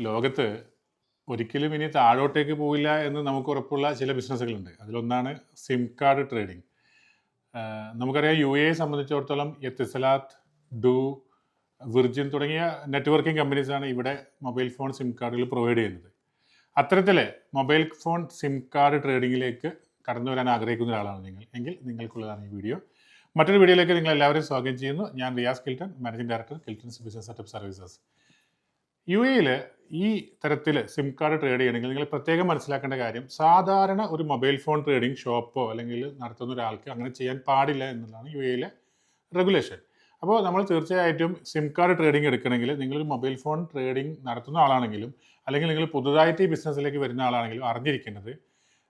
ലോകത്ത് ഒരിക്കലും ഇനി താഴോട്ടേക്ക് പോവില്ല എന്ന് നമുക്ക് ഉറപ്പുള്ള ചില ബിസിനസ്സുകളുണ്ട്. അതിലൊന്നാണ് സിം കാർഡ് ട്രേഡിംഗ്. നമുക്കറിയാം UAE സംബന്ധിച്ചിടത്തോളം എത്തിസലാത്ത്, ഡു, വിർജിൻ തുടങ്ങിയ നെറ്റ്വർക്കിംഗ് കമ്പനീസാണ് ഇവിടെ മൊബൈൽ ഫോൺ സിം കാർഡുകൾ പ്രൊവൈഡ് ചെയ്യുന്നത്. അത്തരത്തിൽ മൊബൈൽ ഫോൺ സിം കാർഡ് ട്രേഡിങ്ങിലേക്ക് കടന്നു വരാൻ ആഗ്രഹിക്കുന്ന ഒരാളാണ് നിങ്ങൾ എങ്കിൽ നിങ്ങൾക്കുള്ളതാണ് ഈ വീഡിയോ. മറ്റൊരു വീഡിയോയിലേക്ക് നിങ്ങൾ എല്ലാവരെയും സ്വാഗതം ചെയ്യുന്നു. ഞാൻ Riyas Kilton, managing director Kiltons business setup services. UAE ഈ തരത്തിൽ സിം കാർഡ് ട്രേഡ് ചെയ്യണമെങ്കിൽ നിങ്ങൾ പ്രത്യേകം മനസ്സിലാക്കേണ്ട കാര്യം, സാധാരണ ഒരു മൊബൈൽ ഫോൺ ട്രേഡിംഗ് ഷോപ്പോ അല്ലെങ്കിൽ നടത്തുന്ന ഒരാൾക്ക് അങ്ങനെ ചെയ്യാൻ പാടില്ല എന്നുള്ളതാണ് UAE റെഗുലേഷൻ. അപ്പോൾ നമ്മൾ തീർച്ചയായിട്ടും സിം കാർഡ് ട്രേഡിംഗ് എടുക്കണമെങ്കിൽ നിങ്ങളൊരു മൊബൈൽ ഫോൺ ട്രേഡിംഗ് നടത്തുന്ന ആളാണെങ്കിലും അല്ലെങ്കിൽ നിങ്ങൾ പുതുതായിട്ട് ഈ ബിസിനസ്സിലേക്ക് വരുന്ന ആളാണെങ്കിലും അറിഞ്ഞിരിക്കേണ്ടത്,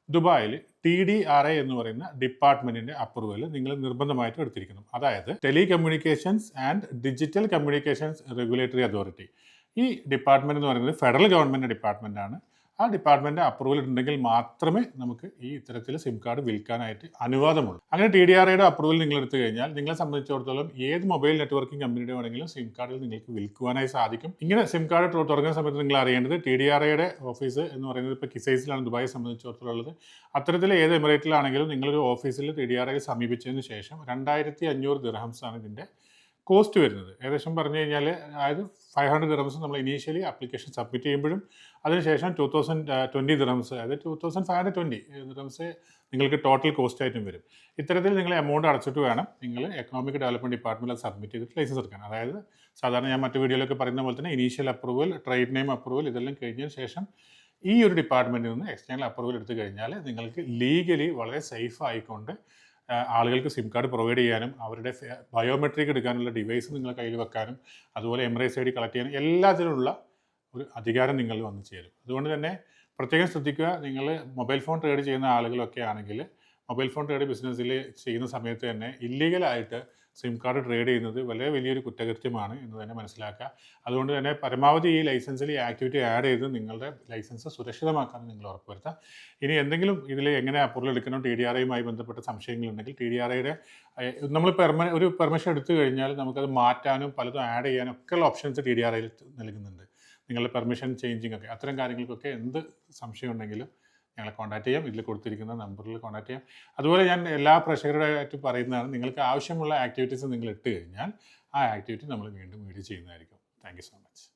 ദുബായിൽ TDRA എന്ന് പറയുന്ന ഡിപ്പാർട്ട്മെൻറ്റിൻ്റെ അപ്രൂവൽ നിങ്ങൾ നിർബന്ധമായിട്ടും എടുത്തിരിക്കണം. അതായത് telecommunications and digital communications regulatory authority. ഈ ഡിപ്പാർട്ട്മെൻറ്റ് എന്ന് പറയുന്നത് ഫെഡറൽ ഗവൺമെൻറ് ഡിപ്പാർട്ട്മെൻറ്റാണ്. ആ ഡിപ്പാർട്ട്മെൻറ്റ് അപ്രൂവൽ ഉണ്ടെങ്കിൽ മാത്രമേ നമുക്ക് ഈ ഇത്തരത്തിൽ സിം കാർഡ് വിൽക്കാനായിട്ട് അനുവാദമുള്ളൂ. അങ്ങനെ TDRAയുടെ അപ്രൂവൽ നിങ്ങൾ എടുത്തു കഴിഞ്ഞാൽ നിങ്ങളെ സംബന്ധിച്ചിടത്തോളം ഏത് മൊബൈൽ നെറ്റ്വർക്കിംഗ് കമ്പനിയുടെ വേണമെങ്കിലും സിം കാർഡിൽ നിങ്ങൾക്ക് വിൽക്കുവാനായി സാധിക്കും. ഇങ്ങനെ സിം കാർഡ് തുടങ്ങുന്ന സമയത്ത് നിങ്ങൾ അറിയേണ്ടത്, TDRAയുടെ ഓഫീസ് എന്ന് പറയുന്നത് ഇപ്പോൾ കിസൈസിലാണ് ദുബായെ സംബന്ധിച്ചിടത്തോളം ഉള്ളത്. അത്തരത്തിൽ ഏത് എമിറേറ്റിലാണെങ്കിലും നിങ്ങളൊരു ഓഫീസിൽ TDRAയെ സമീപിച്ചതിന് ശേഷം 2500 ദിർഹംസ് ആണ് ഇതിൻ്റെ കോസ്റ്റ് വരുന്നത്. ഏകദേശം പറഞ്ഞു കഴിഞ്ഞാൽ അതായത് 500 ദിർഹംസ് നമ്മൾ ഇനീഷ്യലി ആപ്ലിക്കേഷൻ സബ്മിറ്റ് ചെയ്യുമ്പോഴും അതിനുശേഷം 2020 ദിർഹംസ്, അതായത് 2520 ദിർഹംസ് നിങ്ങൾക്ക് ടോട്ടൽ കോസ്റ്റ് ആയിട്ടും വരും. ഇത്തരത്തിൽ നിങ്ങൾ എമൗണ്ട് അടച്ചിട്ട് വേണം നിങ്ങൾ എക്കണോമിക് ഡെവലപ്മെൻറ്റ് ഡിപ്പാർട്ട്മെൻറ്റിൽ അത് സബ്മിറ്റ് ചെയ്തിട്ട് ലൈസൻസ് എടുക്കാൻ. അതായത് സാധാരണ ഞാൻ മറ്റു വീഡിയോയിലൊക്കെ പറയുന്ന പോലെ തന്നെ initial approval, trade name approval ഇതെല്ലാം കഴിഞ്ഞതിന് ശേഷം ഈ ഒരു ഡിപ്പാർട്ട്മെൻറ്റിൽ നിന്ന് എക്സ്റ്റേണൽ അപ്രൂവൽ എടുത്തു കഴിഞ്ഞാൽ നിങ്ങൾക്ക് ലീഗലി വളരെ സേഫ് ആയിക്കൊണ്ട് ആളുകൾക്ക് സിം കാർഡ് പ്രൊവൈഡ് ചെയ്യാനും അവരുടെ ബയോമെട്രിക് എടുക്കാനുള്ള ഡിവൈസ് നിങ്ങളുടെ കയ്യിൽ വെക്കാനും അതുപോലെ എംബ്രേസ് ID കളക്ട് ചെയ്യാനും എല്ലാത്തിനുള്ള ഒരു അധികാരം നിങ്ങൾ വന്നു ചേരും. അതുകൊണ്ട് തന്നെ പ്രത്യേകം ശ്രദ്ധിക്കുക, നിങ്ങൾ മൊബൈൽ ഫോൺ ട്രേഡ് ചെയ്യുന്ന ആളുകളൊക്കെ ആണെങ്കിൽ മൊബൈൽ ഫോൺ ട്രേഡ് ബിസിനസ്സിൽ ചെയ്യുന്ന സമയത്ത് തന്നെ ഇല്ലീഗലായിട്ട് സിം കാർഡ് ട്രേഡ് ചെയ്യുന്നത് വളരെ വലിയൊരു കുറ്റകൃത്യമാണ് എന്ന് തന്നെ മനസ്സിലാക്കുക. അതുകൊണ്ട് തന്നെ പരമാവധി ഈ ലൈസൻസിൽ ഈ ആക്ടിവിറ്റി ആഡ് ചെയ്ത് നിങ്ങളുടെ ലൈസൻസ് സുരക്ഷിതമാക്കാൻ നിങ്ങൾ ഉറപ്പുവരുത്തുക. ഇനി എന്തെങ്കിലും ഇതിൽ എങ്ങനെ അപ്രൂവൽ എടുക്കണം, TDRAയുമായി ബന്ധപ്പെട്ട സംശയങ്ങളുണ്ടെങ്കിൽ TDRAയുടെ നമ്മൾ ഒരു പെർമിഷൻ എടുത്തു കഴിഞ്ഞാൽ നമുക്കത് മാറ്റാനും പലതും ആഡ് ചെയ്യാനും ഒക്കെയുള്ള ഓപ്ഷൻസ് TDRAയിൽ നൽകുന്നുണ്ട്. നിങ്ങളുടെ പെർമിഷൻ ചേഞ്ചിങ് ഒക്കെ, അത്തരം കാര്യങ്ങൾക്കൊക്കെ എന്ത് സംശയം ഉണ്ടെങ്കിലും ഞങ്ങളെ കോൺടാക്ട് ചെയ്യാം. ഇതിൽ കൊടുത്തിരിക്കുന്ന നമ്പറിൽ കോൺടാക്ട് ചെയ്യാം. അതുപോലെ ഞാൻ എല്ലാ പ്രേക്ഷകരുമായിട്ട് പറയുന്നതാണ്, നിങ്ങൾക്ക് ആവശ്യമുള്ള ആക്ടിവിറ്റീസ് നിങ്ങൾ ഇട്ട് കഴിഞ്ഞാൽ ആ ആക്ടിവിറ്റി നമ്മൾ വീണ്ടും വീഡിയോ ചെയ്യുന്നതായിരിക്കും. Thank you so much.